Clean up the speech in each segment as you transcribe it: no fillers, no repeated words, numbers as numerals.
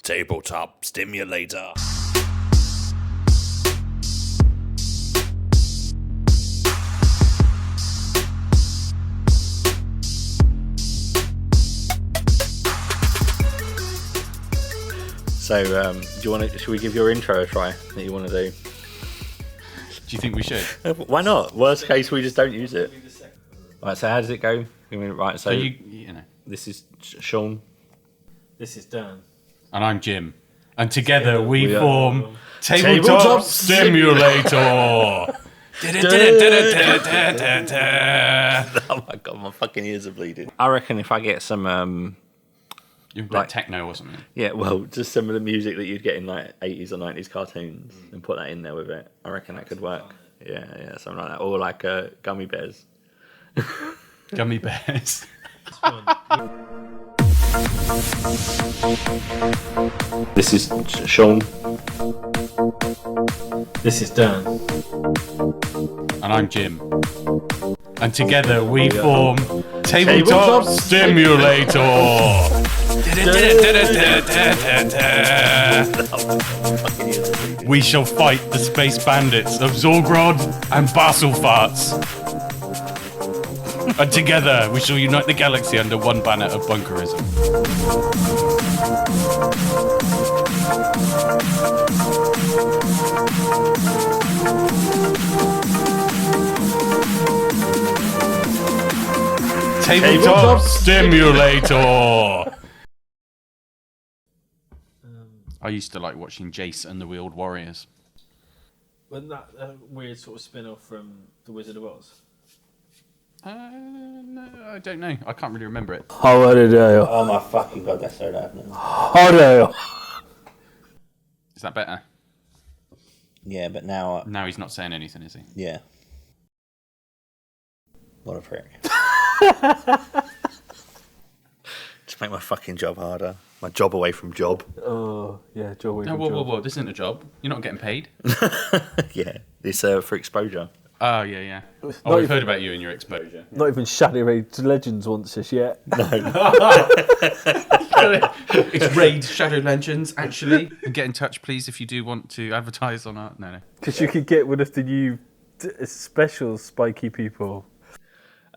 Tabletop Stimulator. So, should we give your intro a try that you want to do? Do you think we should? Why not? Worst case, we just don't use it. Right, so how does it go? Right, so you know. this is Sean. This is Dan. And I'm Jim. And together we we are form Tabletop Tabletop Stimulator. Oh my god, my fucking ears are bleeding. I reckon if I get some, You're Like- like techno or something. yeah, well, just some of the music that you'd get in like 80s or 90s cartoons and put that in there with it, I reckon that could work. Yeah, something like that. Or like Gummy Bears. Gummy bears. This is Sean. This is Dan. And I'm Jim. And together we form Tabletop Stimulator. We shall fight the space bandits of Zorgrod and Basilfarts. And together we shall unite the galaxy under one banner of bunkerism. Tabletop Stimulator. I used to like watching Jace and the Wheeled Warriors. Wasn't that a weird sort of spin-off from The Wizard of Oz? No, I don't know. I can't really remember it. Oh my fucking god, that's so loud now. Is that better? Yeah, but now, Now he's not saying anything, is he? yeah. What a prick. Just make my fucking job harder. My job away from job. Oh, yeah, Joe. No, whoa. This isn't a job. You're not getting paid. Yeah, it's for exposure. Oh, yeah. Not Oh, we've even- heard about you and your exposure. Not even Shadow Age Legends wants this yet. It's Raid Shadow Legends, actually. And get in touch, please, if you do want to advertise on our... No. Because you could get one of the new special spiky people.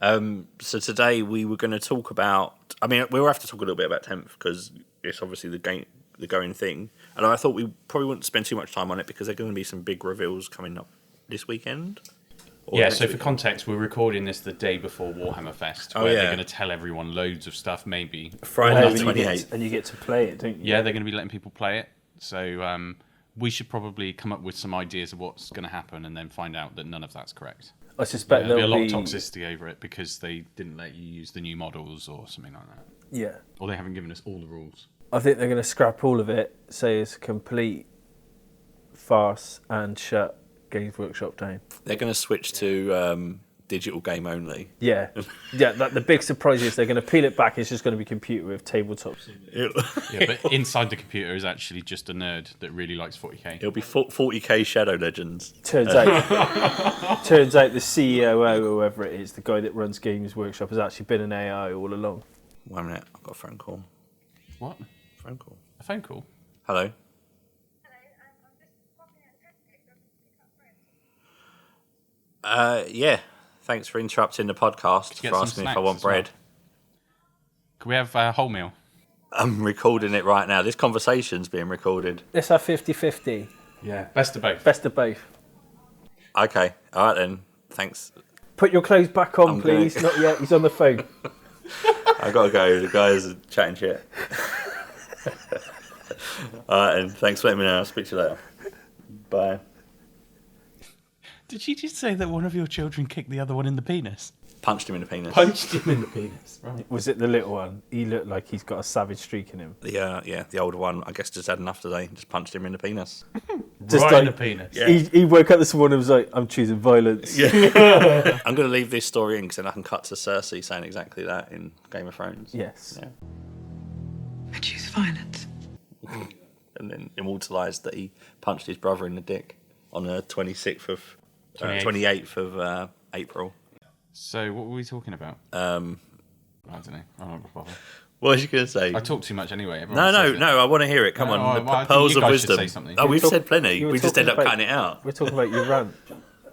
So today we were going to talk about. I mean, we'll have to talk a little bit about 10th because it's obviously the going thing. And I thought we probably wouldn't spend too much time on it because there are going to be some big reveals coming up this weekend. Yeah, so for context, we're recording this the day before Warhammer Fest, where they're going to tell everyone loads of stuff, maybe. Friday the 28th. And you get to play it, don't you? Yeah, they're going to be letting people play it. So we should probably come up with some ideas of what's going to happen and then find out that none of that's correct. I suspect There'll be a lot there'll of toxicity over it because they didn't let you use the new models or something like that. Yeah. Or they haven't given us all the rules. I think they're going to scrap all of it, say it's a complete farce, and shut Games Workshop down. They're going to switch to digital game only. Yeah. The big surprise is they're going to peel it back. It's just going to be computer with tabletop. Yeah, but inside the computer is actually just a nerd that really likes 40k. It'll be 40k Shadow Legends. Turns out the CEO or whoever it is, the guy that runs Games Workshop, has actually been an AI all along. 1 minute, I've got a phone call. What? Phone call. A phone call? Hello. Yeah. Thanks for interrupting the podcast get for some asking if I snacks want as well? bread. Can we have a whole meal? I'm recording it right now. This conversation's being recorded. Let's have 50-50. Yeah. Best of both. Best of both. Okay. All right then. Thanks. Put your clothes back on, I'm please. gonna- Not yet. He's on the phone. I gotta go. The guys are chatting shit. All right, and thanks for letting me know. I'll speak to you later. Bye. Did you just say that one of your children kicked the other one in the penis? Punched him in the penis. Punched him in the penis. Right. Was it the little one? He looked like he's got a savage streak in him. The older one, I guess, just had enough today. Just punched him in the penis. Just Right in like- the penis. Yeah. He woke up this morning and was like, I'm choosing violence. Yeah. I'm going to leave this story in because then I can cut to Cersei saying exactly that in Game of Thrones. Yes. Yeah. I choose violence. And then immortalised that he punched his brother in the dick on the 26th of 28th of April. So what were we talking about? I don't know. I'm not gonna bother. What was you going to say? I talk too much anyway. Everyone No, says it. I want to hear it. Come No, on, well, I think pearls you of guys should wisdom. say something. Oh, we've talk- said plenty. you were We just talking end up about- cutting it out. We're talking about your rant.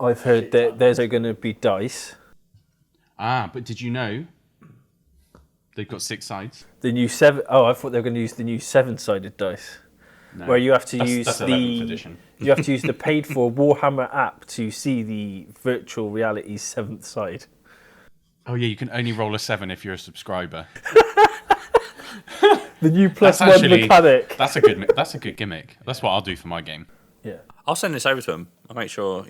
I've heard that there's going to be dice. But did you know they've got 6 sides? The new 7. Oh, I thought they were going to use the new 7-sided dice. No. Where you have to That's- use that's the 11th edition. you have to use the paid for Warhammer app to see the virtual reality 7th side. Oh yeah, you can only roll a 7 if you're a subscriber. The new That's +1 actually- mechanic. That's a good gimmick. That's what I'll do for my game. Yeah. I'll send this over to him. I'll make sure,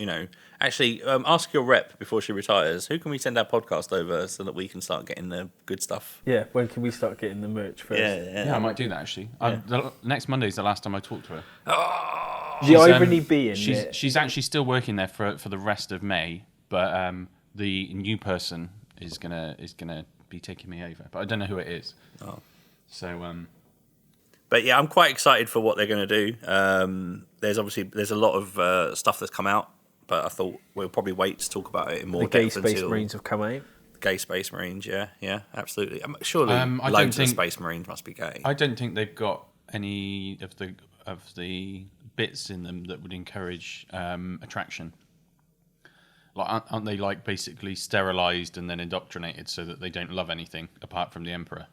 Actually, ask your rep before she retires. Who can we send our podcast over so that we can start getting the good stuff? Yeah, when can we start getting the merch first? Yeah, I might do that actually. Next Monday's the last time I talk to her. The irony being she's that she's actually still working there for the rest of May, but the new person is gonna be taking me over, but I don't know who it is. Oh. So But yeah, I'm quite excited for what they're going to do. There's a lot of stuff that's come out, but I thought we'll probably wait to talk about it in more the Gay depth Space until Marines have come out. the Gay Space Marines. Yeah, absolutely. Surely I don't loads of think- Space Marines must be gay. I don't think they've got any of the bits in them that would encourage attraction. Like, aren't they like basically sterilized and then indoctrinated so that they don't love anything apart from the Emperor?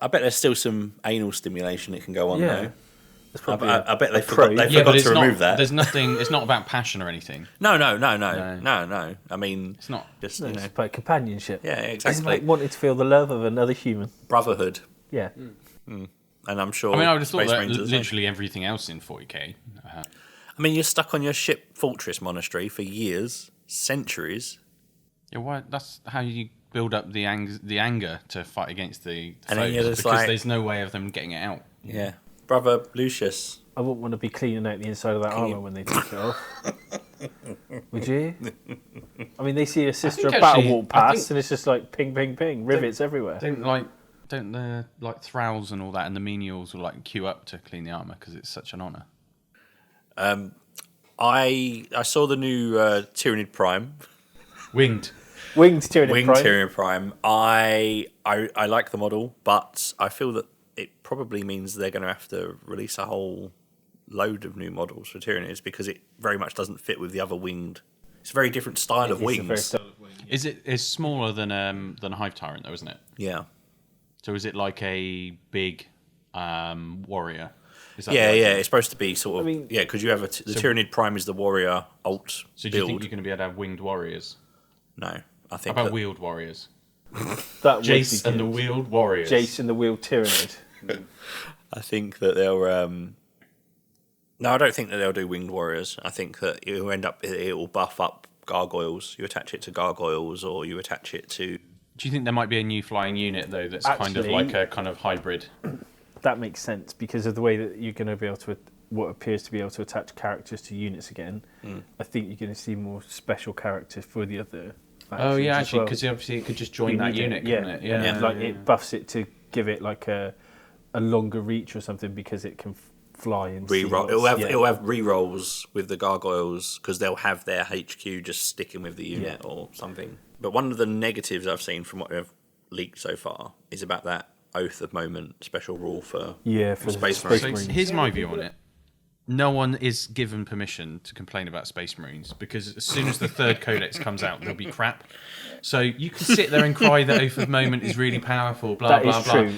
I bet there's still some anal stimulation that can go on Yeah. though. That's I, probably I bet they a forgot, pro. they Yeah, forgot but it's to not. remove that. There's nothing. It's not about passion or anything. No. No. I mean, It's not. just No, it's about companionship. yeah, It's exactly. about wanting to feel the love of another human. Brotherhood, Yeah. and I'm sure. I mean, I would have thought Space that Marines are the same. literally everything else in 40k. I mean, you're stuck on your ship fortress monastery for years, centuries, Yeah, why? That's how you build up the anger to fight against the And then foes, you're just because like- there's no way of them getting it out. Yeah, brother Lucius. I wouldn't want to be cleaning out the inside of that armour when they take it off. Would you? I mean, they see a sister of think battle actually- walk I past, think- and it's just like ping, ping, ping, rivets everywhere. Don't the like thralls and all that and the menials will like queue up to clean the armor because it's such an honor. I saw the new Tyranid Prime, Winged. Winged Tyranid Winged Prime. Tyranid Prime. I like the model, but I feel that it probably means they're going to have to release a whole load of new models for Tyranids because it very much doesn't fit with the other winged. It's a very different style of It's a very wings. style- It's smaller than a Hive Tyrant though, isn't it? Yeah. So is it like a big warrior? Is that Yeah, the yeah. idea? It's supposed to be sort of because you have the Tyranid Prime is the warrior alt So do you build. think you're going to be able to have winged warriors? No, I How think about that- wheeled warriors? That would be Jace and the good. wheeled warriors. Jace and the Wheeled Tyranid. I think that they'll. No, I don't think that they'll do winged warriors. I think that it will buff up gargoyles. You attach it to gargoyles, or you attach it to. Do you think there might be a new flying unit though that's kind of Actually- like a kind of hybrid? That makes sense because of the way that you're going to be able to, what appears to be able to attach characters to units again. I think you're going to see more special characters for the other. Oh yeah, factions as actually, well. because obviously it could just join You that need it, unit, couldn't it? And Yeah. like it buffs it to give it like a longer reach or something because it can fly and see Reroll. what's- It'll have rerolls with the gargoyles because they'll have their HQ just sticking with the unit or something. But one of the negatives I've seen from what they've leaked so far is about that Oath of Moment special rule for for the Space So Marines. here's my view on it. No one is given permission to complain about Space Marines because as soon as the third codex comes out, they'll be crap. So you can sit there and cry that Oath of Moment is really powerful, blah, That blah, is blah. true.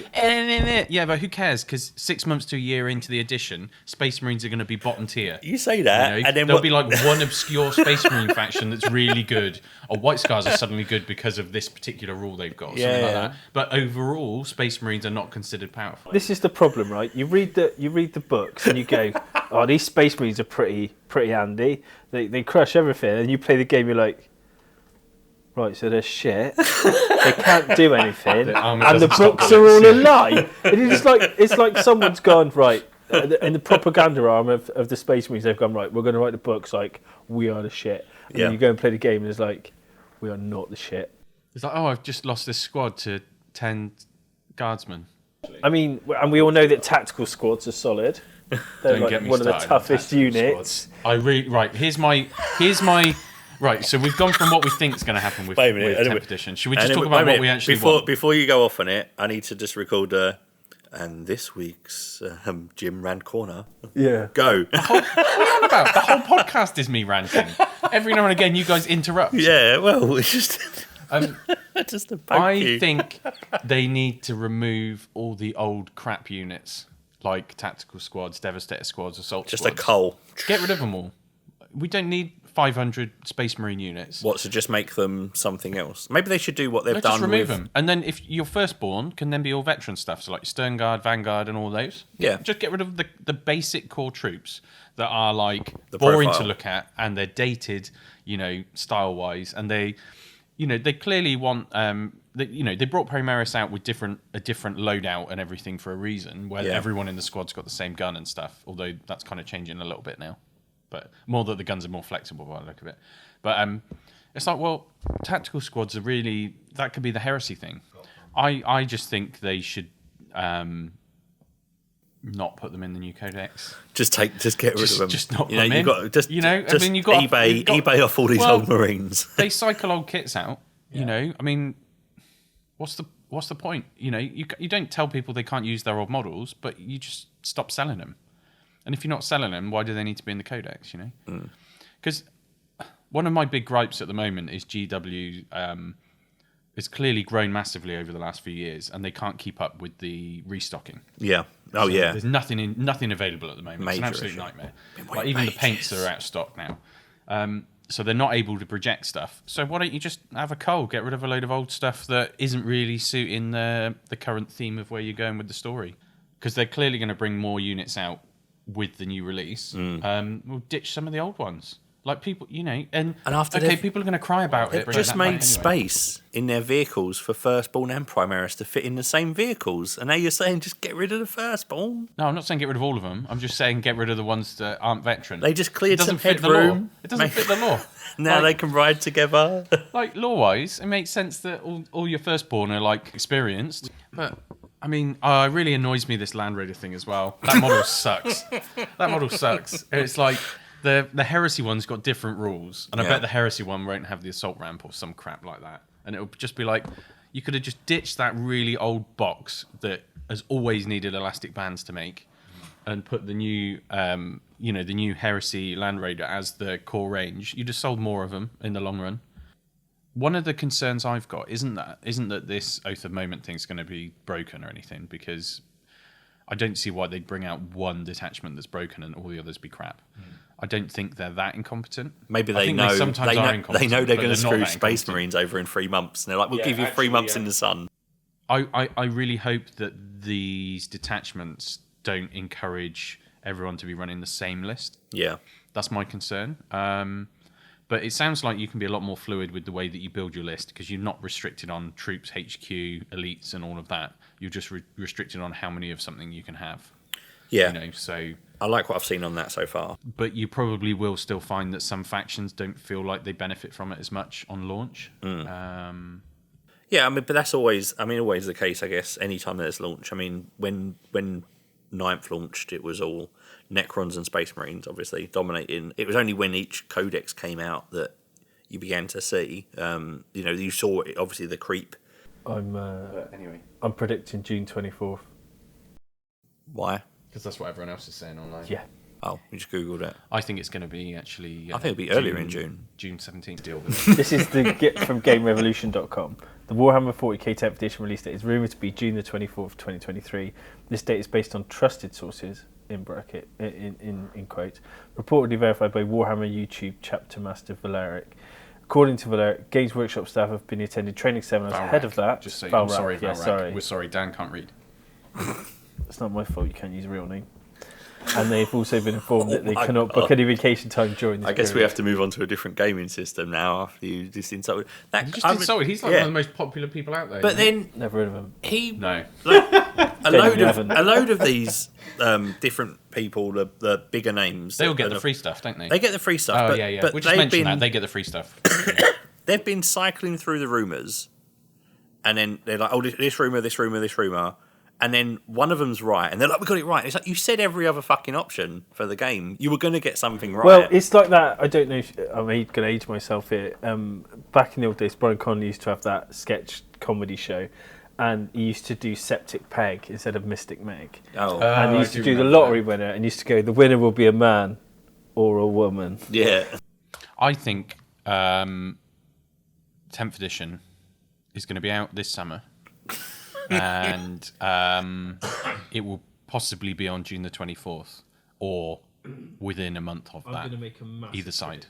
Yeah, but who cares? Because 6 months to a year into the edition, Space Marines are going to be bottom tier. You say that, You know, and then there'll what, be like one obscure Space Marine faction that's really good, or White Scars are suddenly good because of this particular rule they've got, or something like Yeah. that. But overall, Space Marines are not considered powerful. This is the problem, right? You read the books and you go, "Oh, these Space Marines are pretty handy. They crush everything." And you play the game, you're like, "Right, so they're shit. They can't do anything, armour and the doesn't stop books are all bullets, a lie." And it's like someone's gone right in the propaganda arm of the Space Marines. They've gone right. We're going to write the books like we are the shit, and Yeah. then you go and play the game, and it's like we are not the shit. It's like, oh, I've just lost this squad to 10 guardsmen. I mean, and we all know that tactical squads are solid. They're Don't like get me one of the started on toughest tactical units. squads. Right. Here's my. Right, so we've gone from what we think is going to happen with, Wait a minute, with anyway. 10th edition. Should we just And talk wait a about what minute, we actually want? Before you go off on it, I need to just record. And this week's Jim Rand Corner. Yeah. Go. What are you on about? The whole podcast is me ranting. Every now and again, you guys interrupt. Yeah, well, it's just just a poke I you. think they need to remove all the old crap units, like tactical squads, devastator squads, assault Just squads. a coal. Get rid of them all. We don't need 500 Space Marine units. What, to just make them something else? Maybe they should do what they've Let's done just remove with... them. And then if your firstborn can then be all veteran stuff, so like Stern Guard, Vanguard, and all those. Yeah. Just get rid of the basic core troops that are like The boring profile. to look at and they're dated, style wise, and they clearly want. They brought Primaris out with a different loadout and everything for a reason, where Yeah. everyone in the squad's got the same gun and stuff. Although that's kind of changing a little bit now. But more that the guns are more flexible by the look of it. But it's like, well, tactical squads are really, that could be the heresy thing. I just think they should not put them in the new codex. Just get rid of them. Just not put you know, them you in. got just You know, I just mean, you've got- eBay you've got- eBay off all these well, old Marines. They cycle old kits out. You know, I mean, what's the point? You know, you don't tell people they can't use their old models, but you just stop selling them. And if you're not selling them, why do they need to be in the codex? You know, because one of my big gripes at the moment is GW. It's clearly grown massively over the last few years, and they can't keep up with the restocking. Yeah. Oh, So yeah. There's nothing available at the moment. It's an Major absolute issue. nightmare. Been Like, waiting even the ages. paints are out of stock now. So they're not able to project stuff. So why don't you just have a cull, get rid of a load of old stuff that isn't really suiting the current theme of where you're going with the story? Because they're clearly going to bring more units out with the new release. We'll ditch some of the old ones. Like people, and after okay, they've- people are going to cry about it. They've bringing just that back made anyway. space in their vehicles for Firstborn and Primaris to fit in the same vehicles. And now you're saying just get rid of the Firstborn? No, I'm not saying get rid of all of them. I'm just saying get rid of the ones that aren't veteran. They just cleared It doesn't some fit the law. headroom. It doesn't fit the law. Now they can ride together. Like law-wise, it makes sense that all your firstborn are like experienced. But I mean, it really annoys me this Land Raider thing as well. That model sucks. That model sucks. It's like the heresy one's got different rules, and I Yeah. bet the heresy one won't have the assault ramp or some crap like that. And it'll just be like, you could have just ditched that really old box that has always needed elastic bands to make, and put the new, the new heresy Land Raider as the core range. You just sold more of them in the long run. One of the concerns I've got isn't that this Oath of Moment thing's going to be broken or anything, because I don't see why they'd bring out one detachment that's broken and all the others be crap. I don't think they're that incompetent. Maybe I they think know sometimes they are know incompetent, they're but going to not screw that Space incompetent. Marines over in 3 months. And they're like, we'll Yeah, give you 3 actually, months in the sun. I really hope that these detachments don't encourage everyone to be running the same list. Yeah. That's my concern. But it sounds like you can be a lot more fluid with the way that you build your list, because you're not restricted on troops, HQ, elites, and all of that. You're just restricted on how many of something you can have. Yeah. So, I like what I've seen on that so far. but you probably will still find that some factions don't feel like they benefit from it as much on launch. Yeah, I mean, but that's always the case, I guess, anytime there's launch. I mean, when Ninth launched, it was all Necrons and Space Marines, obviously, dominating. It was only when each codex came out that you began to see, you saw, obviously, the creep. Anyway, I'm predicting June 24th. Why? because that's what everyone else is saying online. Yeah. Oh, we just Googled it. I think it's going to be actually. I think it'll be earlier in June. June 17th. Deal with it. This is the get from GameRevolution.com. The Warhammer 40k 10th edition release date is rumoured to be June the 24th, 2023. This date is based on trusted sources, in bracket, in quotes, reportedly verified by Warhammer YouTube chapter master Valeric. According to Valeric, Games Workshop staff have been attending training seminars ahead of that. Just say, I'm Valrac, sorry, yeah, Valrac. sorry. We're sorry, Dan can't read. It's not my fault, you can't use a real name. And they've also been informed that they my cannot book any vacation time during this I guess we period. have to move on to a different gaming system now after you just insulted. You just insulted. He's like yeah. one of the most popular people out there. But then Never heard of them. he no. a haven't. load of these different people, the bigger names. They all get that the free stuff, don't they? They get the free stuff. Oh, but, yeah, yeah. But We'll just they've mention been, that. They get the free stuff. they've been cycling through the rumours, and then they're like, oh, this rumour, this rumour, this rumour. and then one of them's right, and they're like, "We got it right." It's like you said every other fucking option for the game. You were going to get something right. Well, it's like that. I don't know if I'm going to age myself here. Back in the old days, Brian Connolly used to have that sketch comedy show, and he used to do Septic Peg instead of Mystic Meg. Oh, And he used to do the lottery winner, and used to go, the winner will be a man or a woman. yeah. I think 10th edition is going to be out this summer. And it will possibly be on June the 24th or within a month of that. Either side.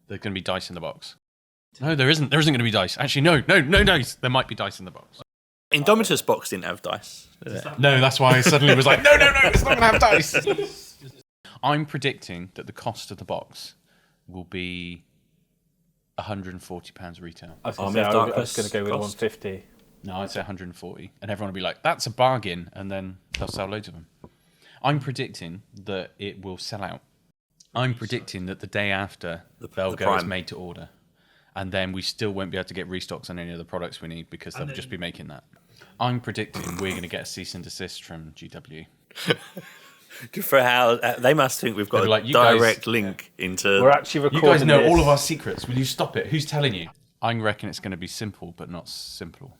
There's going to be dice in the box. No, there isn't. There isn't going to be dice. Actually, no dice. There might be dice in the box. Indomitus box didn't have dice. Did it? No, that's why I suddenly was like, no, it's not going to have dice. I'm predicting that the cost of the box will be £140 retail. I was going to go with 150. No, I'd say 140. And everyone will be like, that's a bargain. And then they'll sell loads of them. I'm predicting that it will sell out. I'm predicting that the day after, they'll go as made to order. And then we still won't be able to get restocks on any of the products we need because they'll just be making that. I'm predicting we're going to get a cease and desist from GW. For how they must think we've got a like, direct link into. We're actually You recording guys know this. all of our secrets. Will you stop it? Who's telling you? I reckon it's going to be simple, but not simple.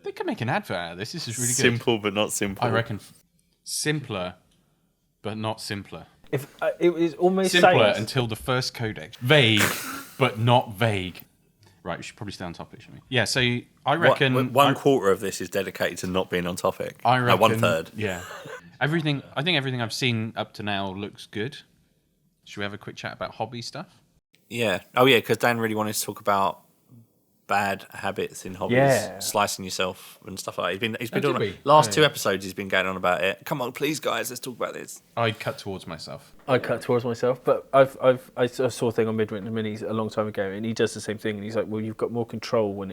They can make an advert out of this. This is really good. Simple but not simple. I reckon simpler, but not simpler. If it was almost Simpler science. until the first codex. Vague, but not vague. Right, we should probably stay on topic, shouldn't we? Yeah, so I reckon... One quarter of this is dedicated to not being on topic. I reckon... No, 1/3. Yeah. I think everything I've seen up to now looks good. Should we have a quick chat about hobby stuff? Yeah. Oh, yeah, because Dan really wanted to talk about bad habits in hobbies. Yeah. Slicing yourself and stuff like that. He's been did doing we? it. Last Oh, two yeah. episodes, he's been going on about it. Come on, please, guys, let's talk about this. I'd cut towards myself. I cut towards myself, but I saw a thing on Midwinter Minis a long time ago, and he does the same thing. And he's like, "Well, you've got more control when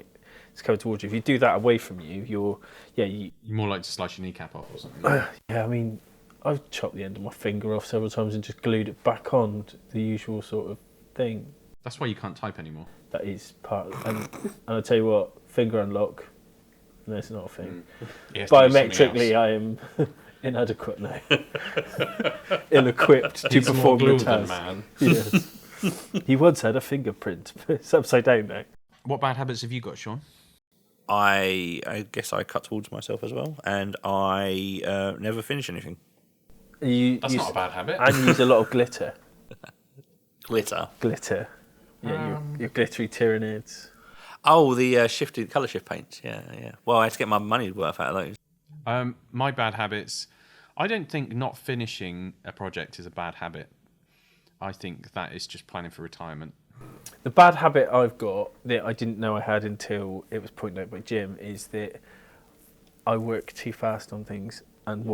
it's coming towards you. If you do that away from you, you're You're more like to slice your kneecap off or something. yeah. I mean, I've chopped the end of my finger off several times and just glued it back on to the usual sort of thing. That's why you can't type anymore. That is part of, and I tell you what, finger unlock, no, it's not a thing. He has to do something Biometrically, else. I am inadequate now, ill-equipped to He's more perform the glue than task. man. Yes. He once had a fingerprint, but it's upside down now. What bad habits have you got, Sean? I guess I cut towards myself as well, and I never finish anything. That's not a bad habit. And you use a lot of glitter. Glitter. Yeah, your glittery Tyranids. Oh, the colour shift paints. Yeah. Well, I had to get my money worth out of those. My bad habits. I don't think not finishing a project is a bad habit. I think that is just planning for retirement. The bad habit I've got that I didn't know I had until it was pointed out by Jim is that I work too fast on things and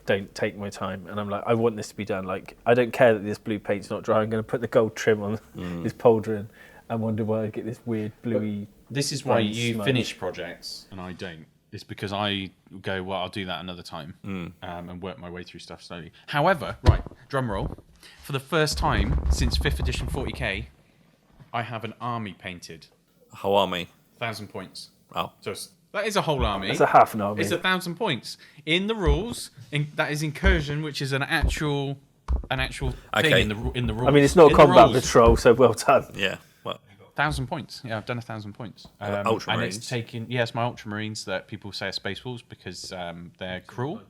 don't take my time. And I'm like, I want this to be done. Like, I don't care that this blue paint's not dry. I'm going to put the gold trim on this pauldron and wonder why I get this weird bluey. This is why Brain you smudge. finish projects and I don't. It's because I go, well, I'll do that another time and work my way through stuff slowly. However, right, drum roll. For the first time since 5th edition 40k, I have an army painted. A whole army. 1,000 points. Oh. So that is a whole army. It's a half an army. It's 1,000 points. In the rules, that is incursion, which is an actual thing Okay. in the rules. I mean, it's not In a the combat rules. patrol, so well done. Yeah. Well, 1,000 points. Yeah, I've done 1,000 points. And Ultramarines. it's taken. Yes, my Ultramarines that people say are Space Wolves because they're cruel,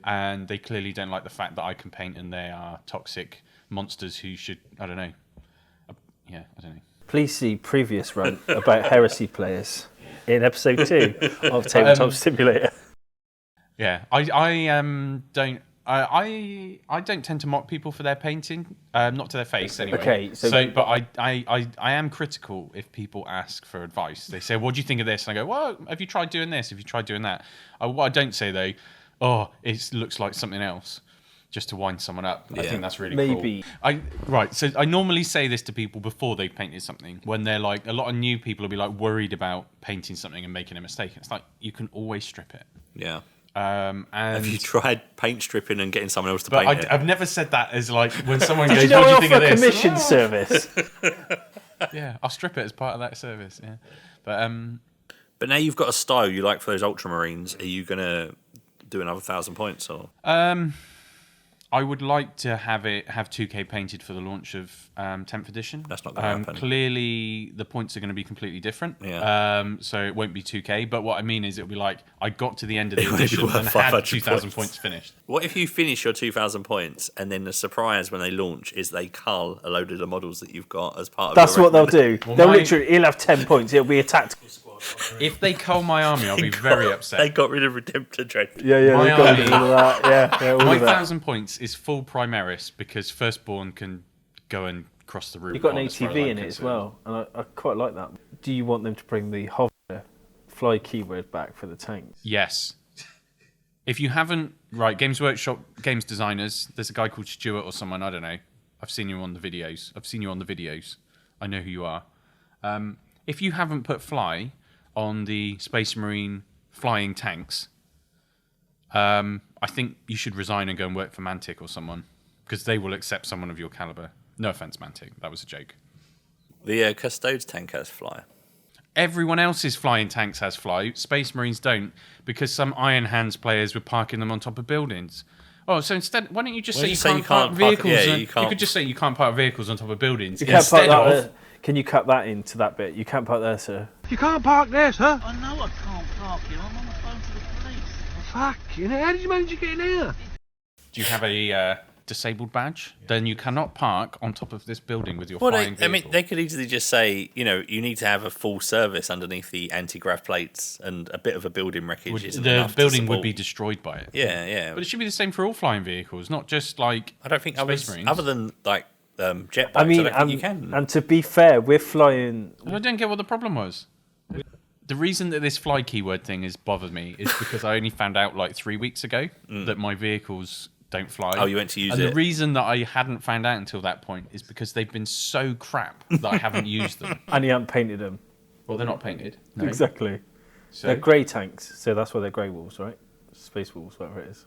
and they clearly don't like the fact that I can paint and they are toxic monsters who should. I don't know. I don't know. Please see previous run about heresy players in episode 2 of Tabletop Stimulator. Yeah, I don't. I don't tend to mock people for their painting, not to their face anyway. Okay, but I am critical if people ask for advice. They say, "What do you think of this?" And I go, "Well, have you tried doing this? Have you tried doing that?" What I don't say though, "Oh, it looks like something else," just to wind someone up. I think that's really Maybe. cool. So I normally say this to people before they've painted something. When they're like, a lot of new people will be like worried about painting something and making a mistake. It's like you can always strip it. yeah. And Have you tried paint stripping and getting someone else to but paint it? I've never said that as like when someone Did goes, you know "What do I you think of offer a this?" commission service? Yeah, I'll strip it as part of that service. Yeah, but But now you've got a style you like for those Ultramarines. Are you gonna do another 1,000 points or? I would like to have 2K painted for the launch of 10th edition. That's not going to happen. Clearly, the points are going to be completely different. Yeah. So it won't be 2K. But what I mean is, it'll be like I got to the end of the It won't be edition worth and had 500 2,000 points. points finished. What if you finish your 2,000 points and then the surprise when they launch is they cull a load of the models that you've got as part of That's your what they'll do. Well, They'll literally, he'll have 10 points. It'll be a tactical squad. If they cull my army, I'll be very upset. They got rid of Redemptor Dread. Yeah, My they've got army- all of that. Yeah, all My of that. 1,000 points is full Primaris because Firstborn can go and cross the route. You've got an as far as ATV I'm in it as concerned. well, and I quite like that. Do you want them to bring the hover fly keyword back for the tanks? Yes. If you haven't, right, Games Workshop, games designers, there's a guy called Stuart or someone, I don't know. I've seen you on the videos. I know who you are. If you haven't put fly on the Space Marine flying tanks, I think you should resign and go and work for Mantic or someone, because they will accept someone of your caliber. No offense, Mantic. That was a joke. The Custodes tank has fly. Everyone else's flying tanks has fly. Space Marines don't, because some Iron Hands players were parking them on top of buildings. Oh, so instead, why don't you just say you can't park vehicles? You could just say you can't park vehicles on top of buildings You can't park instead that. of. Can you cut that into that bit? You can't park there, sir. You can't park there, sir. I know I can't park here. I'm on the phone to the police. Fuck, you know, how did you manage to get in here? Do you have a disabled badge? Then you cannot park on top of this building with your Well, flying I vehicle. mean, they could easily just say, you need to have a full service underneath the anti-grav plates and a bit of a building wreckage. Isn't the enough to building would support- be destroyed by it. Yeah, yeah. But it should be the same for all flying vehicles, not just like I don't think Space Marines. other than like jetpacks. I mean, don't think you can. and to be fair, we're flying. I don't get what the problem was. The reason that this fly keyword thing has bothered me is because I only found out like 3 weeks ago that my vehicles don't fly. Oh, you went to use and it. the reason that I hadn't found out until that point is because they've been so crap that I haven't used them. And you haven't painted them. Well, they're not painted. No. Exactly. So, They're grey tanks, so that's why they're grey wolves, right? Space wolves, whatever it is.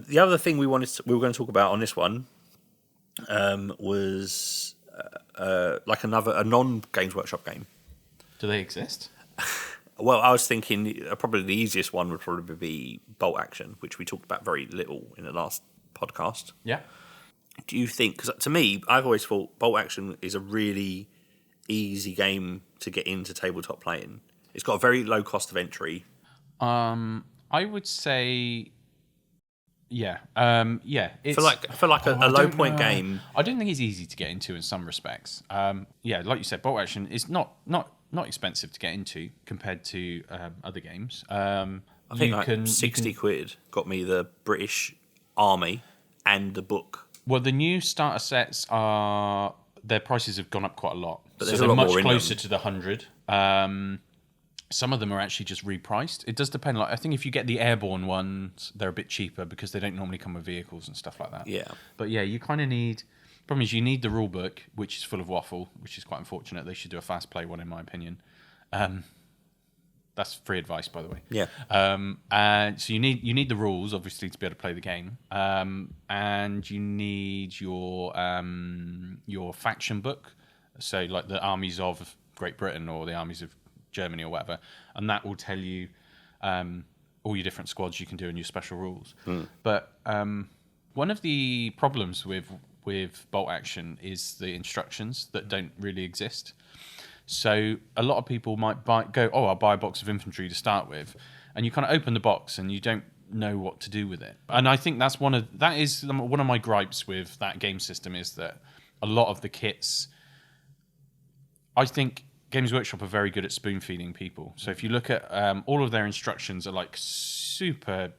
The other thing we were going to talk about on this one was like a non-Games Workshop game. do they exist? Well, I was thinking probably the easiest one would probably be Bolt Action, which we talked about very little in the last podcast. Yeah. Do you think? Because to me, I've always thought Bolt Action is a really easy game to get into tabletop playing. It's got a very low cost of entry. I would say, yeah, It's, For like a I low don't point know. game. I don't think it's easy to get into in some respects. Yeah, like you said, Bolt Action is not expensive to get into compared to other games. I think like 60 quid got me the British Army and the book. Well, the new starter sets their prices have gone up quite a lot, But so there's a they're lot much more in closer them. to the 100. Some of them are actually just repriced. It does depend. Like I think if you get the airborne ones, they're a bit cheaper because they don't normally come with vehicles and stuff like that. Yeah. But yeah, you kind of need. Problem is, you need the rule book, which is full of waffle, which is quite unfortunate. They should do a fast play one, in my opinion. That's free advice, by the way. Yeah. And so you need the rules, obviously, to be able to play the game. And you need your faction book, so like the armies of Great Britain or the armies of Germany or whatever, and that will tell you all your different squads you can do and your special rules. But one of the problems with Bolt Action is the instructions that don't really exist. So a lot of people might I'll buy a box of infantry to start with, and you kind of open the box and you don't know what to do with it. And I think that is one of my gripes with that game system is that a lot of the kits, I think Games Workshop are very good at spoon feeding people. So if you look at all of their instructions are like super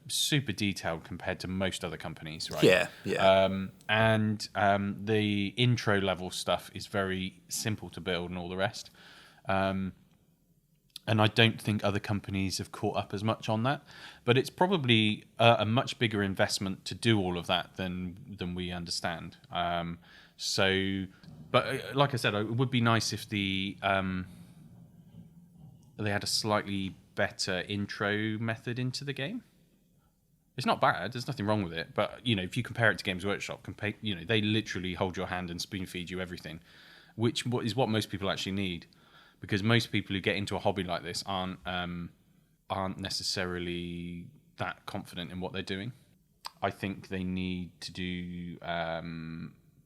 detailed compared to most other companies, right? Yeah, yeah. And the intro level stuff is very simple to build and all the rest. And I don't think other companies have caught up as much on that. But it's probably a much bigger investment to do all of that than we understand. But like I said, it would be nice if they had a slightly better intro method into the game. It's not bad. There's nothing wrong with it. But if you compare it to Games Workshop, they literally hold your hand and spoon feed you everything, which is what most people actually need. because most people who get into a hobby like this aren't necessarily that confident in what they're doing. I think they need to do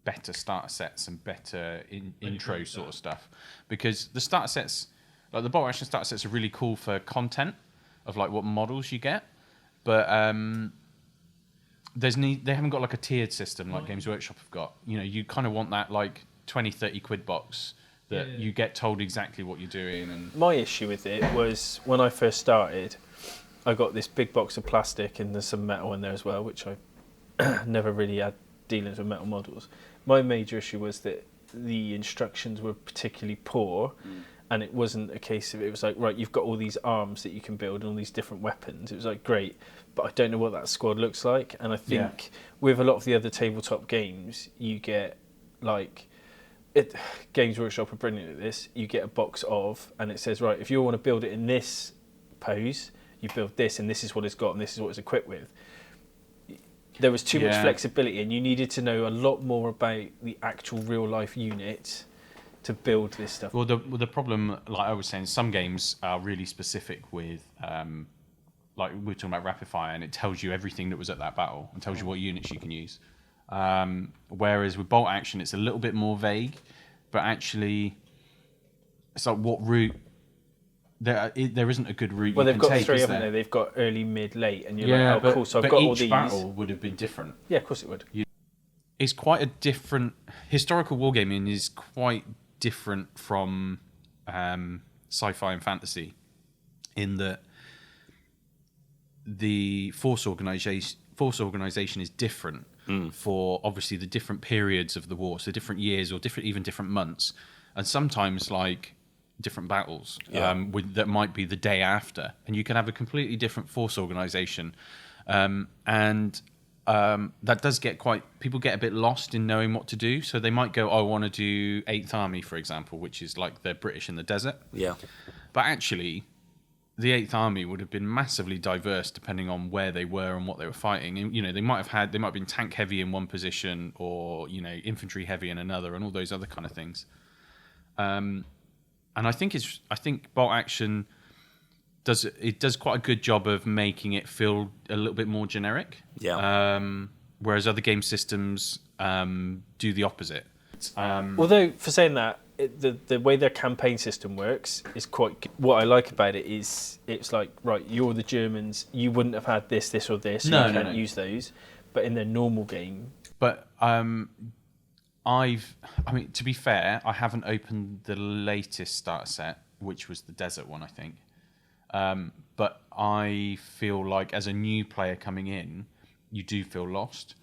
better starter sets and better intro sort of stuff, because the starter sets, like the bolt action starter sets, are really cool for content of like what models you get, but they haven't got like a tiered system like Games Workshop have got. You know, you kind of want that like 20-30 quid box that you get told exactly what you're doing. And my issue with it was when I first started, I got this big box of plastic and there's some metal in there as well, which I never really had dealings with metal models. My major issue was that the instructions were particularly poor, and it wasn't a case of, it was like, right, you've got all these arms that you can build and all these different weapons. It was like, great, but I don't know what that squad looks like. And I think with a lot of the other tabletop games, you get like, Games Workshop are brilliant at this. You get a box of, and it says, right, if you want to build it in this pose, you build this, and this is what it's got, and this is what it's equipped with. There was too much flexibility, and you needed to know a lot more about the actual real life unit to build this stuff. Well, the problem, like I was saying, some games are really specific with, like we were talking about Rapid Fire, and it tells you everything that was at that battle and tells you what units you can use. Whereas with Bolt Action, it's a little bit more vague, but actually, it's like what route. There isn't a good route. Well, you they've can got take, three, is haven't there? they? They've got early, mid, late, and you're Yeah, like, oh, cool. So I've got all each these. battle would have been different. Yeah, of course it would. It's quite a different. Historical wargaming is quite different from sci-fi and fantasy, in that the force organization is different for obviously the different periods of the war, so different years or even different months, and sometimes like different battles that might be the day after, and you can have a completely different force organization, and that does get people get a bit lost in knowing what to do. So they might go, I want to do 8th Army, for example, which is like the British in the desert. Yeah. But actually, the 8th Army would have been massively diverse depending on where they were and what they were fighting. And, you know, they might have been tank heavy in one position, or, you know, infantry heavy in another, and all those other kind of things. And I think Bolt Action does quite a good job of making it feel a little bit more generic. Yeah. Whereas other game systems do the opposite. Although, for saying that, the way their campaign system works is quite good. What I like about it is it's like, right, you're the Germans, you wouldn't have had this, or this, you can't use those. But in their normal game... But to be fair, I haven't opened the latest starter set, which was the desert one, I think. But I feel like as a new player coming in, you do feel lost.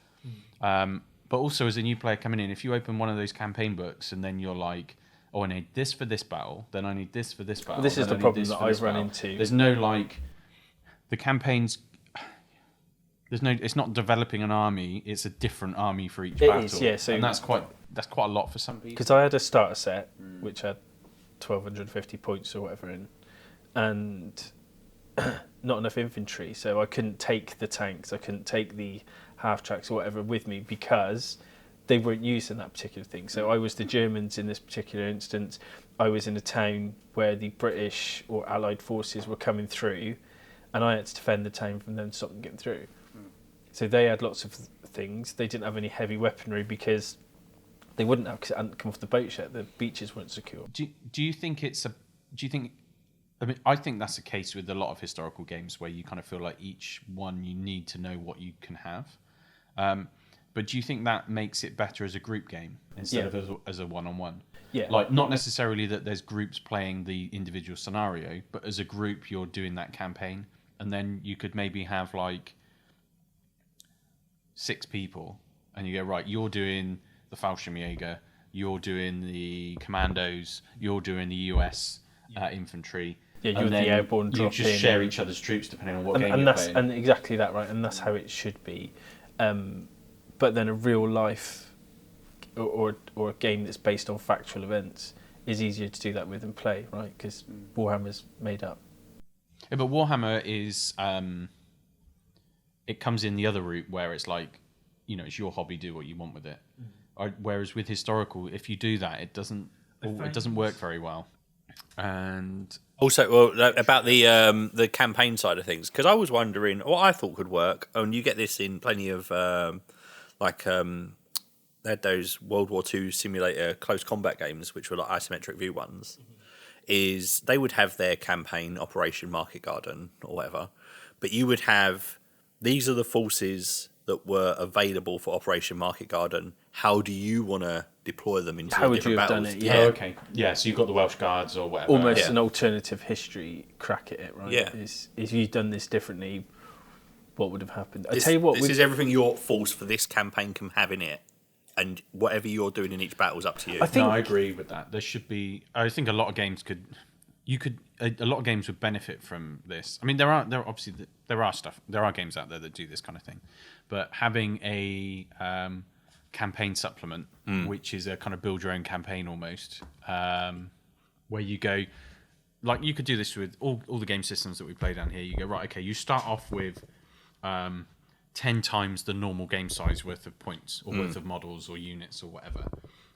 But also as a new player coming in, if you open one of those campaign books and then you're like, oh, I need this for this battle, then I need this for this battle. This is the problem that I've run into. There's no like, the campaigns. It's not developing an army. It's a different army for each battle. It is, yeah. So, and that's quite a lot for some people. Because I had a starter set which had 1,250 points or whatever in, and not enough infantry, so I couldn't take the tanks, I couldn't take the half tracks or whatever with me because they weren't used in that particular thing. So I was the Germans in this particular instance. I was in a town where the British or Allied forces were coming through, and I had to defend the town from them stopping getting through. So they had lots of things. They didn't have any heavy weaponry because they wouldn't have, because it hadn't come off the boat yet. The beaches weren't secure. Do you think I think that's the case with a lot of historical games where you kind of feel like each one you need to know what you can have. But do you think that makes it better as a group game instead of as a one-on-one? Yeah. Like, not necessarily that there's groups playing the individual scenario, but as a group you're doing that campaign, and then you could maybe have like 6 people, and you go, right, you're doing the Fallschirmjäger, you're doing the Commandos, you're doing the US infantry. Yeah, you're the airborne drop in. You just share each other's troops depending on what game you're playing. And exactly that, right? And that's how it should be. But then a real life or a game that's based on factual events is easier to do that with and play, right? Because Warhammer's made up. Yeah, but Warhammer is it comes in the other route where it's like, you know, it's your hobby, do what you want with it. Whereas with historical, if you do that, it doesn't work very well. And Also, well, about the campaign side of things, because I was wondering what I thought could work, and you get this in plenty of they had those World War II simulator close combat games, which were like isometric view ones. Is they would have their campaign Operation Market Garden or whatever, but you would have these are the forces that were available for Operation Market Garden. How do you want to deploy them into How would different you have battles? done it? Yeah. Oh, okay. Yeah, so you've got the Welsh Guards or whatever. Almost Yeah. an alternative history crack at it, right? Yeah. Is you done this differently, what would have happened? I This, tell you what, this is everything your force for this campaign can have in it, and whatever you're doing in each battle is up to you. I think No, I agree with that. There should be. I think a lot of games could. A lot of games would benefit from this. I mean, there are games out there that do this kind of thing, but having a campaign supplement, which is a kind of build your own campaign almost, where you go, like you could do this with all the game systems that we play down here. You go, right, okay, you start off with 10 times the normal game size worth of points or worth of models or units or whatever,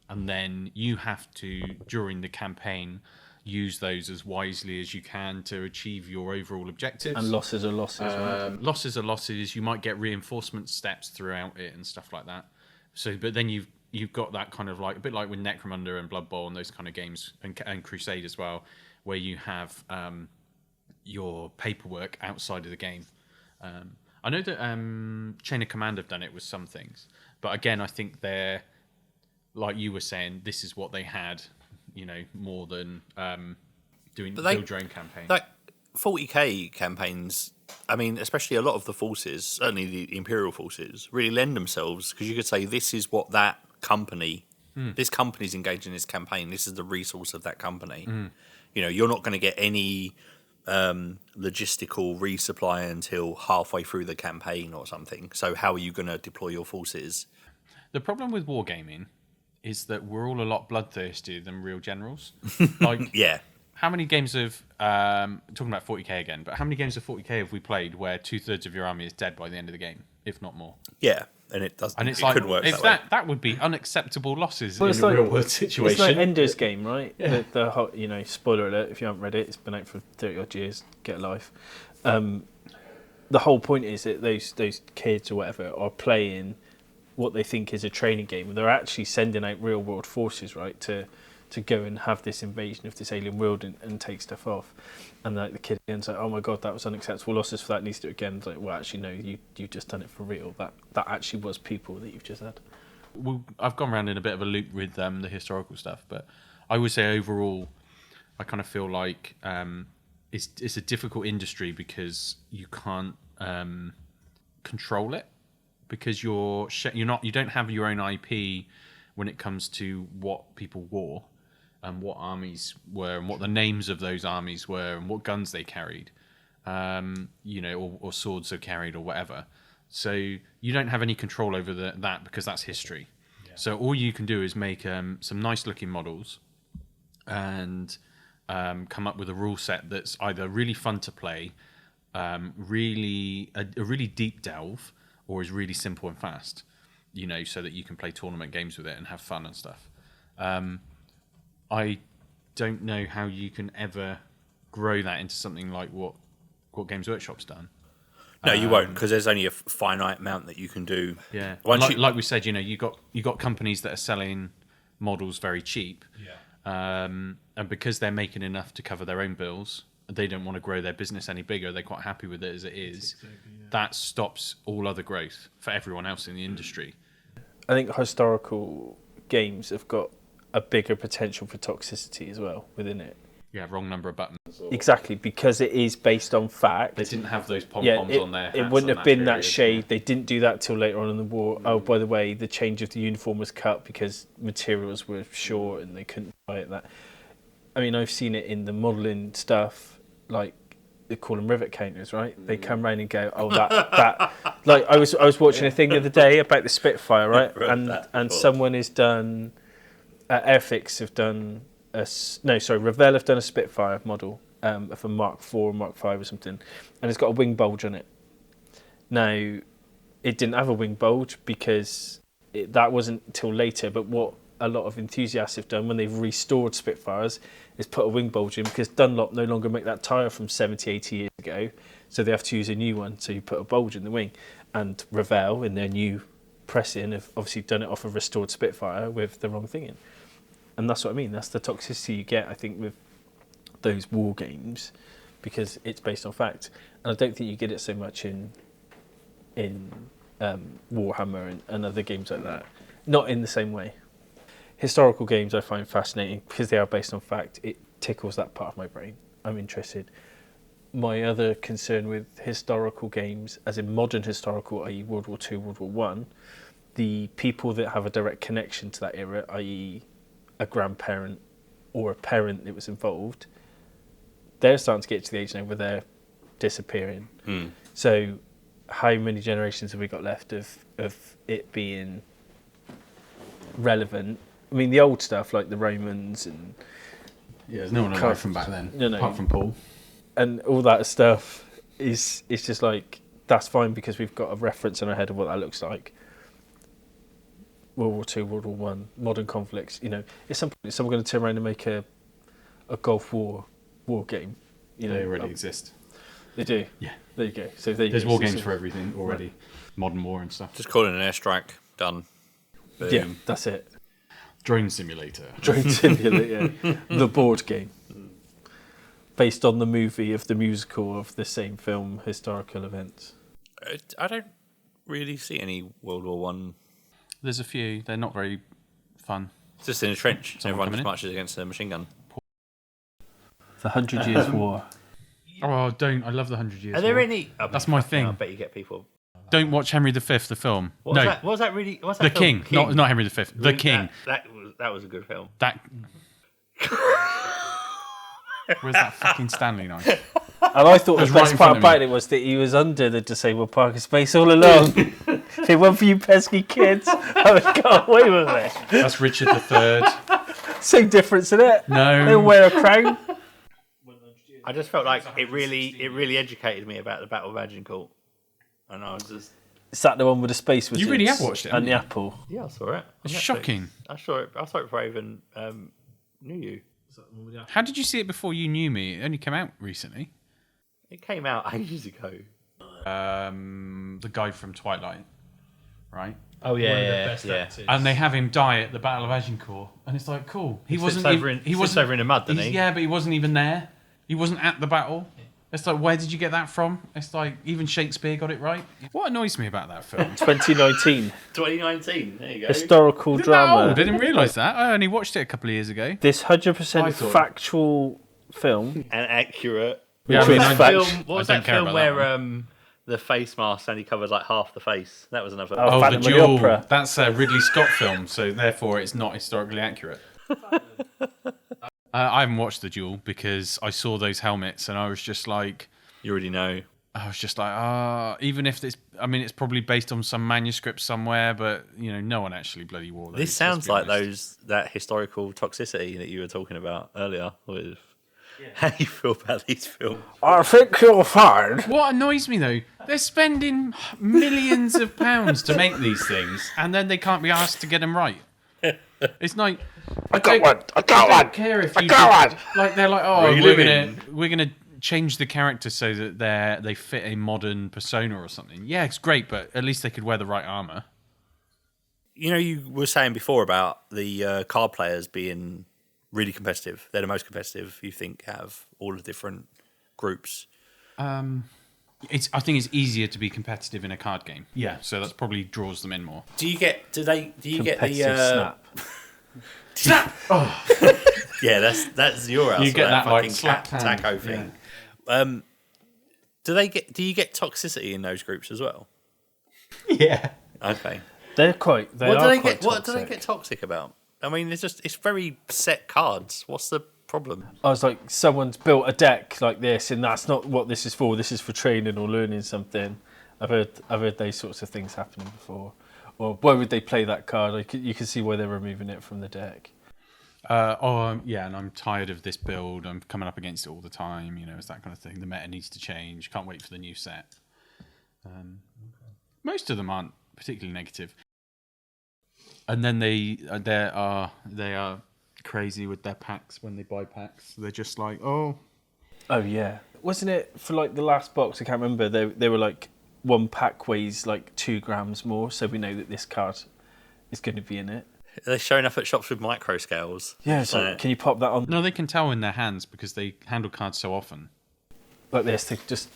and then you have to, during the campaign, use those as wisely as you can to achieve your overall objectives. and losses are losses, right? Losses are losses. You might get reinforcement steps throughout it and stuff like that. So, but then you've got that kind of like a bit like with Necromunda and Blood Bowl and those kind of games, and Crusade as well, where you have your paperwork outside of the game. I know that Chain of Command have done it with some things, but again, I think they're like you were saying. This is what they had. More than doing build your own campaign. Like 40k campaigns, I mean, especially a lot of the forces, certainly the Imperial forces, really lend themselves, because you could say this is what that company, this company's engaged in this campaign, this is the resource of that company. You're not going to get any logistical resupply until halfway through the campaign or something. So how are you going to deploy your forces? The problem with wargaming is that we're all a lot bloodthirstier than real generals. Like, Yeah. how many games of talking about 40k again? But how many games of 40k have we played where 2/3 of your army is dead by the end of the game, if not more? Yeah, and it doesn't. And it's it like could work if that way. that would be unacceptable losses Well, in it's a like- real world It's situation. like Ender's Game, right? Yeah. The whole, spoiler alert if you haven't read it, it's been out for 30 odd years. Get a life. The whole point is that those kids or whatever are playing what they think is a training game. They're actually sending out real world forces, right, to go and have this invasion of this alien world and take stuff off. And like the kid again's like, oh my god, that was unacceptable losses for that, needs to do it again. It's like, well, actually no, you just done it for real. That actually was people that you've just had. Well, I've gone around in a bit of a loop with the historical stuff, but I would say overall, I kind of feel like it's a difficult industry because you can't control it, because you don't have your own IP when it comes to what people wore and what armies were and what the names of those armies were and what guns they carried, or swords they carried or whatever. So you don't have any control over that because that's history. Yeah. So all you can do is make some nice looking models and come up with a rule set that's either really fun to play, a really deep delve, or is really simple and fast, so that you can play tournament games with it and have fun and stuff. I don't know how you can ever grow that into something like what Games Workshop's done. No, you won't, because there's only a finite amount that you can do. Yeah, Once like we said, you got companies that are selling models very cheap, and because they're making enough to cover their own bills, they don't want to grow their business any bigger. They're quite happy with it as it is. That stops all other growth for everyone else in the industry. I think historical games have got a bigger potential for toxicity as well within it. Yeah, wrong number of buttons. Exactly, because it is based on fact. They didn't have those pom-poms on their hats. It wouldn't on have been that period. shade. They didn't do that till later on in the war. Oh, by the way, the change of the uniform was cut because materials were short and they couldn't buy it. I mean, I've seen it in the modelling stuff, like they call them rivet counters, right? They come round and go, oh, that. Like I was watching a thing the other day about the Spitfire, right? And someone has done, Airfix have done. Revell have done a Spitfire model of a Mark IV or Mark V or something, and it's got a wing bulge on it. Now, it didn't have a wing bulge because that wasn't till later, but what a lot of enthusiasts have done when they've restored Spitfires is put a wing bulge in, because Dunlop no longer make that tyre from 70, 80 years ago, so they have to use a new one. So you put a bulge in the wing, and Revell in their new pressing have obviously done it off a restored Spitfire with the wrong thing in. And that's what I mean. That's the toxicity you get, I think, with those war games, because it's based on fact. And I don't think you get it so much in Warhammer and other games like that. Not in the same way. Historical games I find fascinating because they are based on fact. It tickles that part of my brain. I'm interested. My other concern with historical games, as in modern historical, i.e. World War II, World War One, the people that have a direct connection to that era, i.e. a grandparent or a parent that was involved, they're starting to get to the age now where they're disappearing. So how many generations have we got left of it being relevant? I mean, the old stuff like the Romans and there's no one alive from back then, No. apart from Paul. And all that stuff is just like, that's fine because we've got a reference in our head of what that looks like. World War II, World War One, modern conflicts. You know, at some point, someone going to turn around and make a Gulf War game. You know, They already exist. They do. Yeah. There you go. So there's War games for everything already. Modern war and stuff. Just call it an airstrike. Done. Boom. Yeah, that's it. Drone Simulator. Drone Simulator, the board game, based on the movie of the musical of the same film, historical events. I don't really see any World War One. There's a few. They're not very fun. It's just in a trench. Someone Everyone coming just in? marches against a machine gun. The 100 Years' War. Oh, don't. I love the 100 Years Are there War. any? That's my thing. I bet you get people. Don't watch Henry V, the film. What was that really? What's that The film? King. Not Henry V. The King. That was a good film. That. Where's that fucking Stanley knife? And I thought the was right best in part front of me. about it was that he was under the disabled parking space all along. If it weren't for you pesky kids, I would have got away with it. That's Richard III. Same difference in it. No. They'll wear a crown. I just felt like it really educated me about the Battle of Agincourt, and I was just Is that the one with the space wizards? You really have watched it, And haven't the you? apple. yeah, I saw it. on It's Netflix. shocking. I saw it before I even knew you. How did you see it before you knew me? It only came out recently. It came out ages ago. The guy from Twilight, right? Oh yeah. And they have him die at the Battle of Agincourt, and it's like, cool. He wasn't over even. in, he wasn't over in the mud, didn't he? Yeah, but he wasn't even there. He wasn't at the battle. It's like, where did you get that from? It's like, even Shakespeare got it right. What annoys me about that film? 2019. 2019. There you go. Historical No, drama. I didn't realise that. I only watched it a couple of years ago. This I 100% thought- factual film. And accurate. Yeah, Which was I fact- Film, what was I don't that care film about that where the face mask only covers like half the face? That was another. Oh, Oh, Phantom the of the Duel. Opera. That's a Ridley Scott film, so therefore it's not historically accurate. I haven't watched The Duel because I saw those helmets and I was just like, You already know. even if it's probably based on some manuscript somewhere, but no one actually bloody wore those. This sounds let's be like honest. that historical toxicity that you were talking about earlier. With how you feel about these films. I think you'll find. What annoys me though, they're spending millions of pounds to make these things, and then they can't be asked to get them right. It's like I don't care if you like they're like, oh, we're gonna change the character so that they fit a modern persona or something. Yeah, it's great, but at least they could wear the right armor. You were saying before about the card players being really competitive. They're the most competitive, you think, out of all the different groups. I think it's easier to be competitive in a card game. Yeah, so that probably draws them in more. Do you get the Snap. Snap! Yeah, that's your house. You get that fucking like slap hand. taco thing. Do you get toxicity in those groups as well? Yeah. Okay. They are quite What do they toxic. get toxic about? I mean, it's very set cards. What's the problem? I was like, someone's built a deck like this, and that's not what this is for. This is for training or learning something. I've heard those sorts of things happening before. Or why would they play that card? You can see why they're removing it from the deck. And I'm tired of this build. I'm coming up against it all the time. It's that kind of thing. The meta needs to change. Can't wait for the new set. Most of them aren't particularly negative. And then they are crazy with their packs when they buy packs. They're just like, oh yeah. Wasn't it for like the last box? I can't remember. They were like one pack weighs like 2 grams more, so we know that this card is going to be in it. They're showing up at shops with micro scales. Yeah, so can you pop that on no, they can tell in their hands because they handle cards so often. like this? To just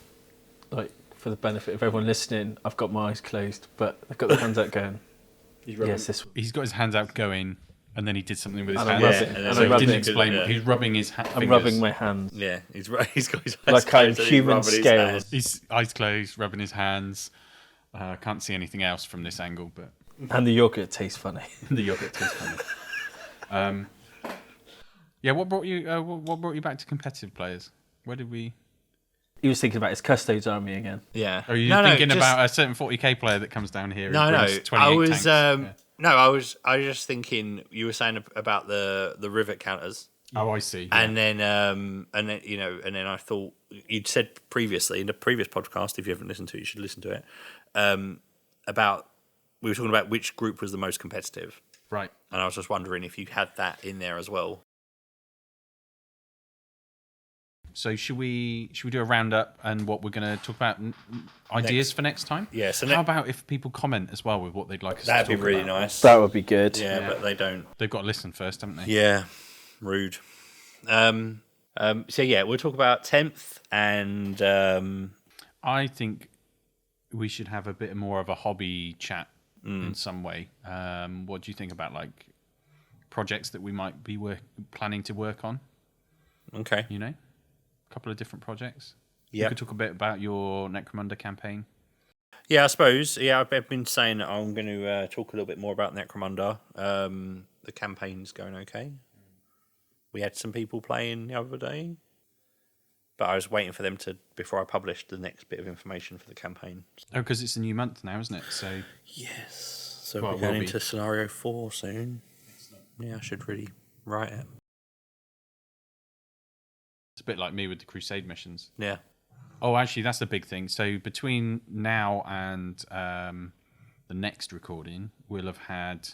like for the benefit of everyone listening, I've got my eyes closed, but I've got the hands out going. Yes, this. He's got his hands out going, and then he did something with his And I'm hands. rubbing- and and So I'm he rubbing- didn't explain. yeah. He's rubbing his I'm fingers. rubbing my hands. Yeah, he's got his eyes Like I'm closed and he's human rubbing his scales. hands. His eyes closed, rubbing his hands. Can't see anything else from this angle, but And the yogurt tastes funny. the yogurt tastes funny. Yeah, what brought you? What brought you back to competitive players? Where did we? Oh, He was thinking about his Custodes army again. Yeah. Are you No, thinking just- about a certain 40k player that comes down here? No, and no. brings 28 I was tanks? Yeah. no, I was just thinking. You were saying about the rivet counters, Oh, I see. Yeah. and then I thought you'd said previously in the previous podcast. If you haven't listened to it, you should listen to it. About we were talking about which group was the most competitive, Right. and I was just wondering if you had that in there as well. So should we do a roundup and what we're going to talk about? Ideas for next time? Yeah, so How about if people comment as well with what they'd like us That'd to be talk really about? nice. That would be good. Yeah, but they don't. They've got to listen first, haven't they? Yeah, rude. So yeah, we'll talk about 10th and I think we should have a bit more of a hobby chat in some way. What do you think about like projects that we might be planning to work on? okay. You know, a couple of different projects. Yeah. You could talk a bit about your Necromunda campaign. Yeah, I suppose. Yeah, I've been saying that I'm going to talk a little bit more about Necromunda. The campaign's going okay. We had some people playing the other day, but I was waiting for them to before I published the next bit of information for the campaign. Oh, because it's a new month now, isn't it? So Yes. So Well, we're it going will be. into scenario 4 soon. Yeah, I should really write it. it's a bit like me with the Crusade missions. Yeah. Oh, actually, that's the big thing. So between now and the next recording, we'll have had.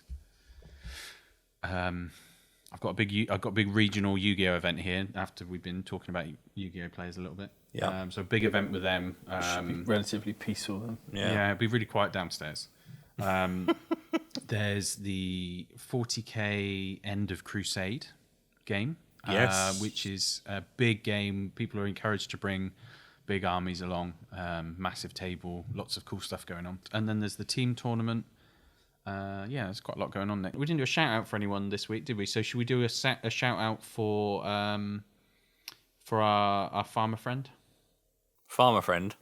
I've got a big regional Yu-Gi-Oh event here. After we've been talking about Yu-Gi-Oh players a little bit. Yeah. So a big event with them. Relatively peaceful then. Yeah, it'll be really quiet downstairs. There's the 40k End of Crusade game. Yes. Which is a big game. People are encouraged to bring big armies along. Massive table, lots of cool stuff going on. And then there's the team tournament. Yeah, there's quite a lot going on there. We didn't do a shout out for anyone this week, did we? So should we do a shout out for our farmer friend? Farmer friend.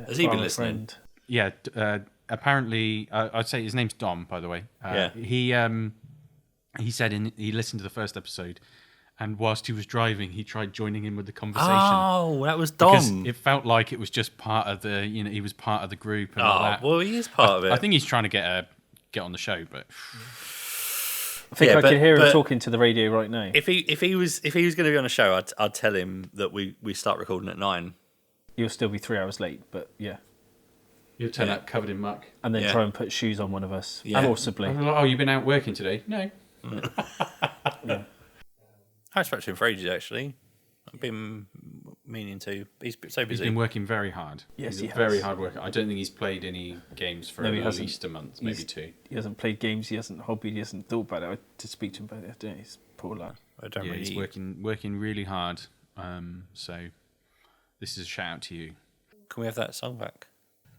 Has he been Farmer listening? friend. Yeah, apparently, I'd say his name's Dom, by the way. He said he listened to the first episode, and whilst he was driving, he tried joining in with the conversation. Oh, that was Because Dom. it felt like it was just part of the, he was part of the group and all that. Well, he is part of it. I think he's trying to get on the show, but I think Yeah, I can hear him but- talking to the radio right now. If he was going to be on a show, I'd tell him that we start recording at 9. You'll still be 3 hours late, but yeah. you'll turn up covered in muck. And then Yeah. try and put shoes on one of us. Yeah. Forcibly. Oh, you've been out working today? No. I haven't spoken to him for ages, actually. I've been meaning to. He's so He's busy. been working very hard. Yes, he's he a very has. hard worker. I don't think he's played any games for No, he at hasn't. least a month, maybe He's- 2. He hasn't played games, he hasn't hobbied, he hasn't thought about it. I had to speak to him about it today. He's poor lad. I don't Yeah, really. he's working really hard. So this is a shout out to you. Can we have that song back?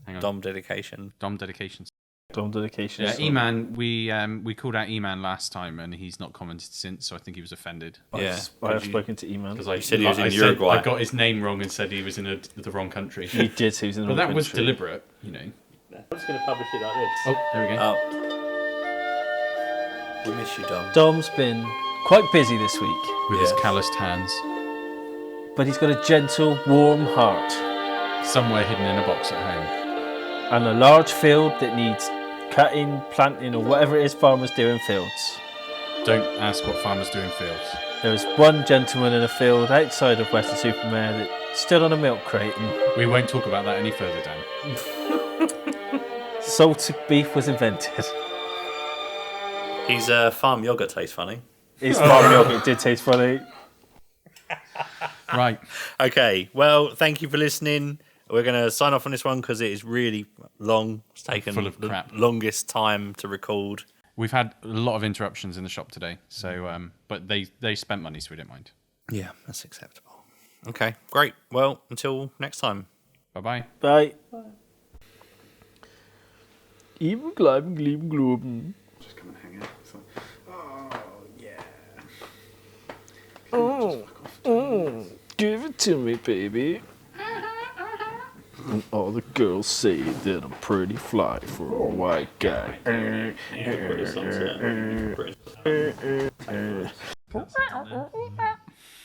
Hang on. Dom dedication. Dom dedications. Dom dedication. Yeah, E-Man, we called out E-Man last time and he's not commented since, so I think he was offended. Yeah. I have spoken to E-Man. Because I said he was in I said- Uruguay. I got his name wrong and said he was in the wrong country. He did, so he was in the But wrong that was country. deliberate, you know. I'm just going to publish it like this. Oh, there we go. Oh. We miss you, Dom. Dom's been quite busy this week, With his Yeah. calloused hands. but he's got a gentle, warm heart Somewhere hidden in a box at home. and a large field that needs cutting, planting, or whatever it is farmers do in fields. Don't ask what farmers do in fields. There was one gentleman in a field outside of Western Supermare that stood on a milk crate and We won't talk about that any further, Dan. salted beef was invented. His farm yogurt tastes funny. His farm yogurt did taste funny. Right. Okay, well, thank you for listening. We're going to sign off on this one because it is really long. It's taken Full of the crap. longest time to record. We've had a lot of interruptions in the shop today, so but they spent money, so we don't mind. Yeah, that's acceptable. Okay, great. Well, until next time. Bye-bye. Bye. Even Gleiben, Glieben, Globen. Just come and hang out. It's like, oh, yeah. Give it to me, baby. And all the girls say that I'm pretty fly for a white guy. Pretty sunset.